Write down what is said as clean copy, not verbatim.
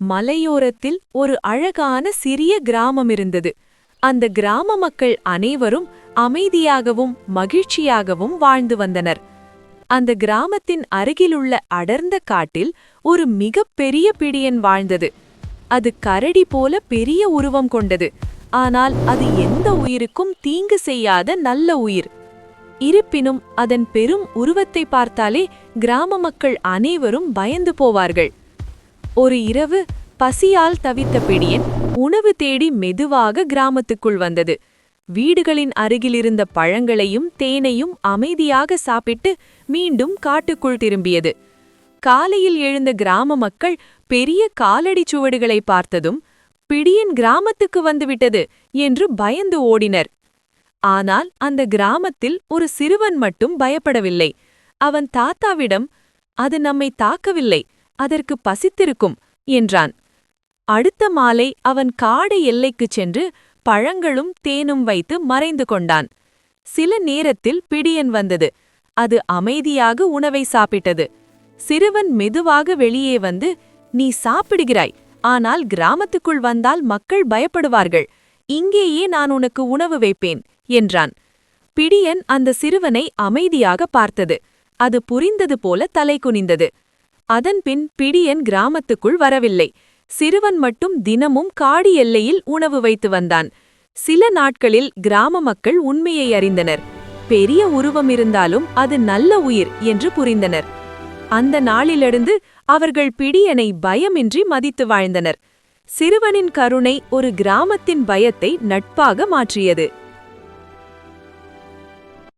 மலையோரத்தில் ஒரு அழகான சிறிய கிராமம் இருந்தது. அந்த கிராம மக்கள் அனைவரும் அமைதியாகவும் மகிழ்ச்சியாகவும் வாழ்ந்து வந்தனர். அந்த கிராமத்தின் அருகிலுள்ள அடர்ந்த காட்டில் ஒரு மிகப்பெரிய பிடியன் வாழ்ந்தது. அது கரடி போல பெரிய உருவம் கொண்டது. ஆனால் அது எந்த உயிருக்கும் தீங்கு செய்யாத நல்ல உயிர். இருப்பினும் அதன் பெரும் உருவத்தை பார்த்தாலே கிராம மக்கள் அனைவரும் பயந்து போவார்கள். ஒரு இரவு பசியால் தவித்த பிடியன் உணவு தேடி மெதுவாக கிராமத்துக்குள் வந்தது. வீடுகளின் அருகிலிருந்த பழங்களையும் தேனையும் அமைதியாக சாப்பிட்டு மீண்டும் காட்டுக்குள் திரும்பியது. காலையில் எழுந்த கிராம மக்கள் பெரிய காலடி சுவடுகளை பார்த்ததும் பிடியன் கிராமத்துக்கு வந்துவிட்டது என்று பயந்து ஓடினர். ஆனால் அந்த கிராமத்தில் ஒரு சிறுவன் மட்டும் பயப்படவில்லை. அவன் தாத்தாவிடம், "அது நம்மை தாக்கவில்லை, அதற்கு பசித்திருக்கும்" என்றான். அடுத்த மாலை அவன் காடு எல்லைக்குச் சென்று பழங்களும் தேனும் வைத்து மறைந்து கொண்டான். சில நேரத்தில் பிடியன் வந்தது. அது அமைதியாக உணவை சாப்பிட்டது. சிறுவன் மெதுவாக வெளியே வந்து, "நீ சாப்பிடுகிறாய், ஆனால் கிராமத்துக்குள் வந்தால் மக்கள் பயப்படுவார்கள். இங்கேயே நான் உனக்கு உணவு வைப்பேன்" என்றான். பிடியன் அந்த சிறுவனை அமைதியாக பார்த்தது. அது புரிந்தது போல தலை குனிந்தது. அதன்பின் பிடியன் கிராமத்துக்குள் வரவில்லை. சிறுவன் மட்டும் தினமும் காடு எல்லையில் உணவு வைத்து வந்தான். சில நாட்களில் கிராம மக்கள் உண்மையை அறிந்தனர். பெரிய உருவம் இருந்தாலும் அது நல்ல உயிர் என்று புரிந்தனர். அந்த நாளிலிருந்து அவர்கள் பிடியனை பயமின்றி மதித்து வாழ்ந்தனர். சிறுவனின் கருணை ஒரு கிராமத்தின் பயத்தை நட்பாக மாற்றியது.